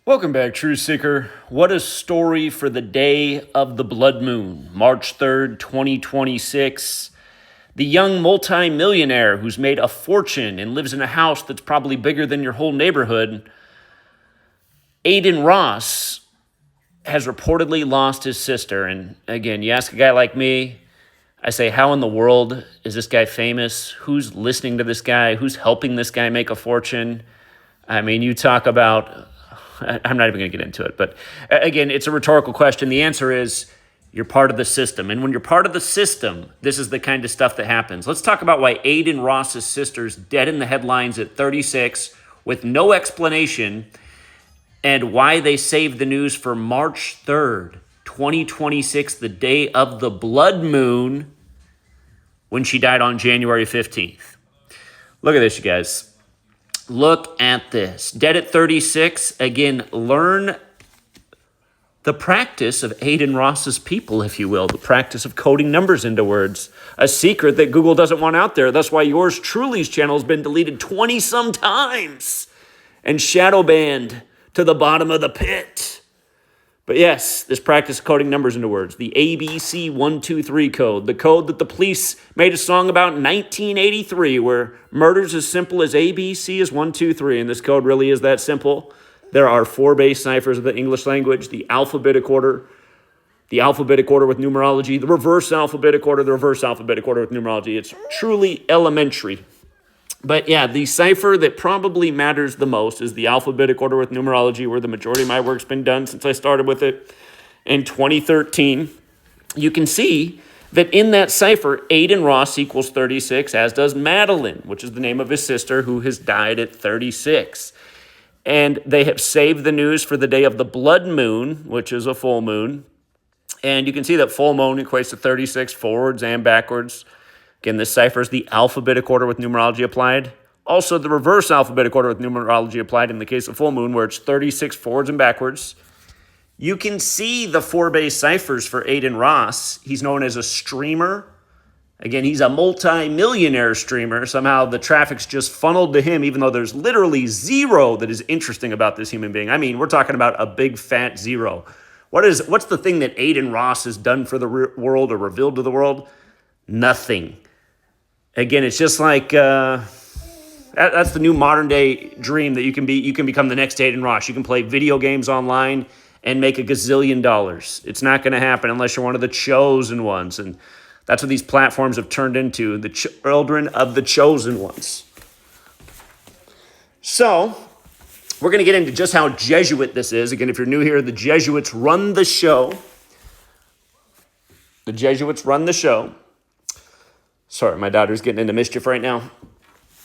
Welcome back, Truth Seeker. What a story for the day of the blood moon, March 3rd, 2026. The young multi-millionaire who's made a fortune and lives in a house that's probably bigger than your whole neighborhood, Adin Ross, has reportedly lost his sister. And again, you ask a guy like me, I say, how in the world is this guy famous? Who's listening to this guy? Who's helping this guy make a fortune? I mean, you talk about... I'm not even going to get into it. But again, it's a rhetorical question. The answer is you're part of the system. And when you're part of the system, this is the kind of stuff that happens. Let's talk about why Adin Ross's sister's dead in the headlines at 36 with no explanation, and why they saved the news for March 3rd, 2026, the day of the blood moon, when she died on January 15th. Look at this, you guys. Look at this. Dead at 36. Again, learn the practice of Adin Ross's people, if you will, the practice of coding numbers into words. A secret that Google doesn't want out there. That's why yours truly's channel has been deleted 20-some times and shadow banned to the bottom of the pit. But yes, this practice of coding numbers into words, the ABC 123 code, the code that the police made a song about in 1983, where murder's as simple as ABC is 123, and this code really is that simple. There are 4 base ciphers of the English language: the alphabetic order with numerology, the reverse alphabetic order with numerology. It's truly elementary. But yeah, the cipher that probably matters the most is the alphabetic order with numerology, where the majority of my work's been done since I started with it in 2013. You can see that in that cipher, Adin Ross equals 36, as does Madeline, which is the name of his sister, who has died at 36. And they have saved the news for the day of the blood moon, which is a full moon. And you can see that full moon equates to 36 forwards and backwards. Again, this cipher is the alphabetic order with numerology applied. Also, the reverse alphabetic order with numerology applied in the case of full moon, where it's 36 forwards and backwards. You can see the 4 base ciphers for Adin Ross. He's known as a streamer. Again, he's a multi-millionaire streamer. Somehow the traffic's just funneled to him, even though there's literally zero that is interesting about this human being. I mean, we're talking about a big fat zero. What's the thing that Adin Ross has done for the world or revealed to the world? Nothing. Again, it's just like that's the new modern day dream, that you can become the next Adin Ross. You can play video games online and make $1 gazillion. It's not going to happen unless you're one of the chosen ones, and that's what these platforms have turned into, the children of the chosen ones. So we're going to get into just how Jesuit this is. Again, if you're new here, the Jesuits run the show. The Jesuits run the show. Sorry, my daughter's getting into mischief right now.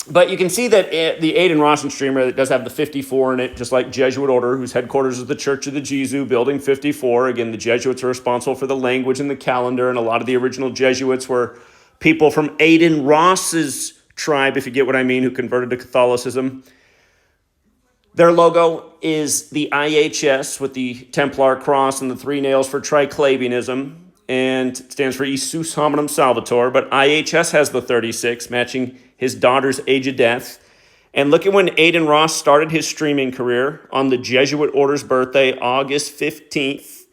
But you can see that the Adin Ross streamer, that does have the 54 in it, just like Jesuit order, whose headquarters is the Church of the Jesu, Building 54. Again, the Jesuits are responsible for the language and the calendar, and a lot of the original Jesuits were people from Adin Ross's tribe, if you get what I mean, who converted to Catholicism. Their logo is the IHS with the Templar cross and the 3 nails for triclavianism. And it stands for Isus Hominum Salvator, but IHS has the 36, matching his daughter's age of death. And look at when Adin Ross started his streaming career, on the Jesuit order's birthday, August 15th.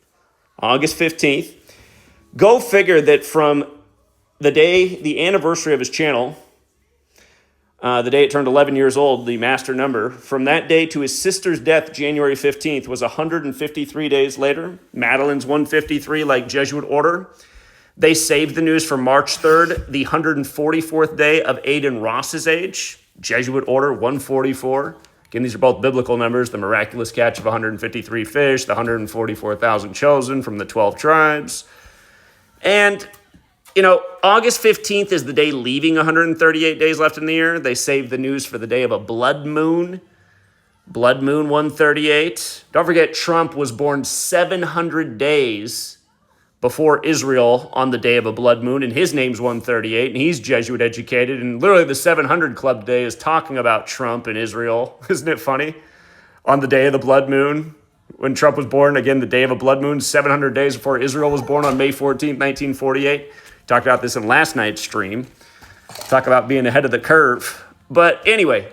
Go figure that from the anniversary of his channel, the day it turned 11 years old, the master number, from that day to his sister's death, January 15th, was 153 days later. Madeline's 153, like Jesuit order. They saved the news for March 3rd, the 144th day of Adin Ross's age. Jesuit order, 144. Again, these are both biblical numbers. The miraculous catch of 153 fish, the 144,000 chosen from the 12 tribes. And August 15th is the day leaving 138 days left in the year. They saved the news for the day of a blood moon. Blood moon 138. Don't forget, Trump was born 700 days before Israel on the day of a blood moon, and his name's 138, and he's Jesuit educated, and literally the 700 Club today is talking about Trump and Israel. Isn't it funny? On the day of the blood moon, when Trump was born, again, the day of a blood moon, 700 days before Israel was born on May 14th, 1948. Talked about this in last night's stream. Talk about being ahead of the curve. But anyway,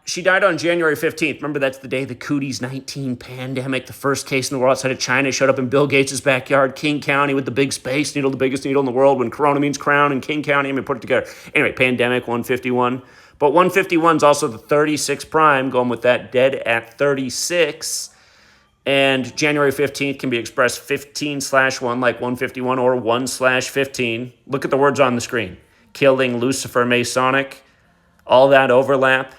she died on January 15th. Remember, that's the day the Cooties 19 pandemic, the first case in the world outside of China, showed up in Bill Gates' backyard, King County, with the big space needle, the biggest needle in the world, when Corona means crown, and King County, put it together. Anyway, pandemic 151. But 151 is also the 36 prime, going with that, dead at 36. And January 15th can be expressed 15/1 like 151 or 1/15. Look at the words on the screen. Killing Lucifer Masonic. All that overlap.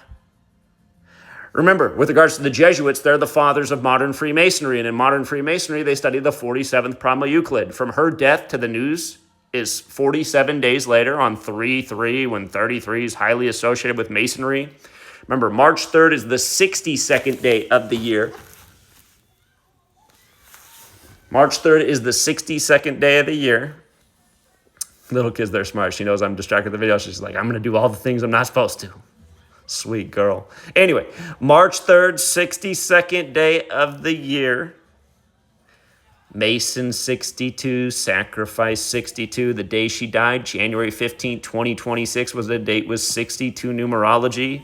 Remember, with regards to the Jesuits, they're the fathers of modern Freemasonry. And in modern Freemasonry, they study the 47th prime of Euclid. From her death to the news is 47 days later on 3/3, when 33 is highly associated with Masonry. Remember, March 3rd is the 62nd day of the year. March 3rd is the 62nd day of the year. Little kids, they're smart. She knows I'm distracted with the video. She's like, I'm going to do all the things I'm not supposed to. Sweet girl. Anyway, March 3rd, 62nd day of the year. Mason 62, Sacrifice 62. The day she died, January 15, 2026, was the date with 62 numerology.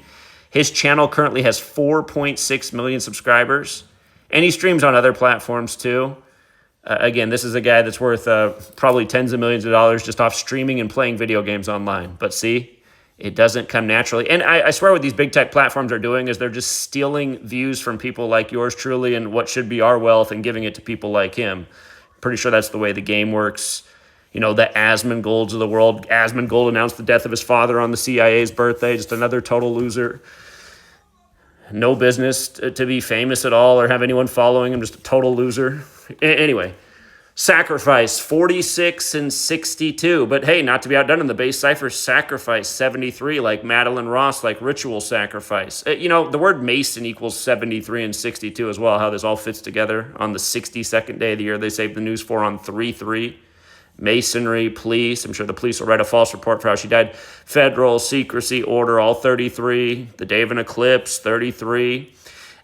His channel currently has 4.6 million subscribers. And he streams on other platforms too. Again, this is a guy that's worth probably tens of millions of dollars just off streaming and playing video games online. But see, it doesn't come naturally. And I swear what these big tech platforms are doing is they're just stealing views from people like yours truly and what should be our wealth and giving it to people like him. Pretty sure that's the way the game works. You know, the Asmongold's of the world. Asmongold announced the death of his father on the CIA's birthday. Just another total loser. No business to be famous at all or have anyone following him. Just a total loser. Anyway, Sacrifice 46 and 62. But hey, not to be outdone in the base cipher, Sacrifice 73, like Madeline Ross, like ritual sacrifice. You know, the word Mason equals 73 and 62 as well, how this all fits together on the 62nd day of the year. They saved the news for on 3/3. Masonry, police. I'm sure the police will write a false report for how she died. Federal, secrecy, order, all 33. The day of an eclipse, 33.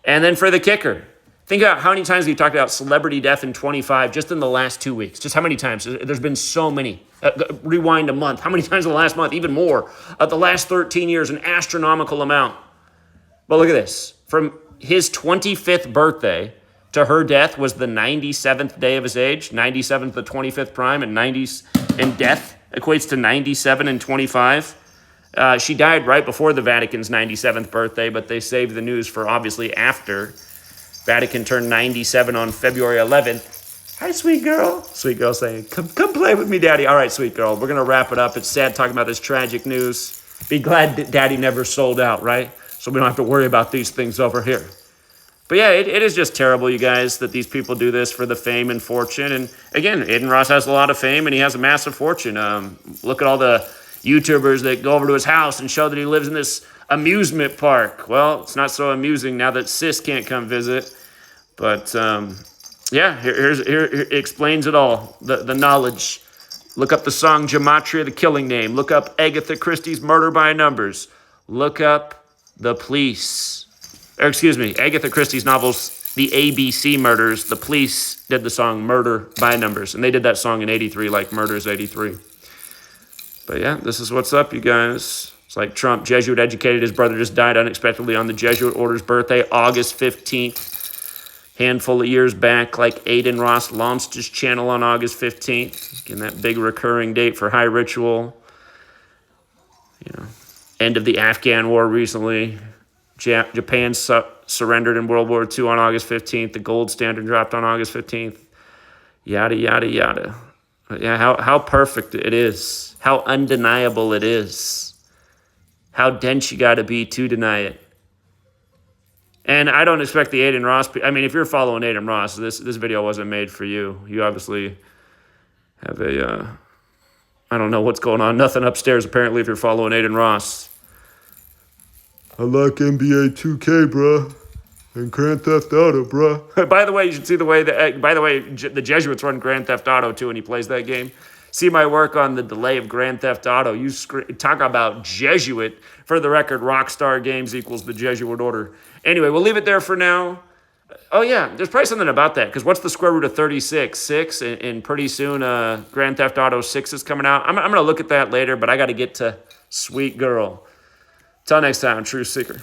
And then for the kicker, think about how many times we've talked about celebrity death in 25 just in the last 2 weeks. Just how many times? There's been so many. Rewind a month. How many times in the last month? Even more. The last 13 years, an astronomical amount. But look at this. From his 25th birthday to her death was the 97th day of his age. 97th, the 25th prime, and death equates to 97 and 25. She died right before the Vatican's 97th birthday, but they saved the news for obviously after. Vatican turned 97 on February 11th. Hi, sweet girl. Sweet girl saying, come play with me, Daddy. All right, sweet girl, we're going to wrap it up. It's sad talking about this tragic news. Be glad that Daddy never sold out, right? So we don't have to worry about these things over here. But yeah, it is just terrible, you guys, that these people do this for the fame and fortune. And again, Adin Ross has a lot of fame and he has a massive fortune. Look at all the YouTubers that go over to his house and show that he lives in this amusement park. Well, it's not so amusing now that Sis can't come visit. But yeah, here it explains it all, the knowledge. Look up the song Gematria, the killing name. Look up Agatha Christie's Murder by Numbers. Look up the police. Or excuse me, Agatha Christie's novels, The ABC Murders. The police did the song Murder by Numbers. And they did that song in 83 like Murder's 83. But yeah, this is what's up, you guys. It's like Trump, Jesuit educated. His brother just died unexpectedly on the Jesuit order's birthday, August 15th. Handful of years back, like Adin Ross launched his channel on August 15th. Again, that big recurring date for high ritual. You know, end of the Afghan war recently. Japan surrendered in World War II on August 15th. The gold standard dropped on August 15th. Yada, yada, yada. But yeah, how perfect it is. How undeniable it is. How dense you got to be to deny it. And I don't expect the Adin Ross... I mean, if you're following Adin Ross, this video wasn't made for you. You obviously have a... I don't know what's going on. Nothing upstairs, apparently, if you're following Adin Ross. I like NBA 2K, bruh. And Grand Theft Auto, bruh. By the way, you should see the way that... By the way, the Jesuits run Grand Theft Auto, too, when he plays that game. See my work on the delay of Grand Theft Auto. You talk about Jesuit. For the record, Rockstar Games equals the Jesuit order. Anyway, we'll leave it there for now. Oh, yeah, there's probably something about that. Because what's the square root of 36? 6. And pretty soon, Grand Theft Auto 6 is coming out. I'm going to look at that later, but I got to get to Sweet Girl. Till next time, True Seeker.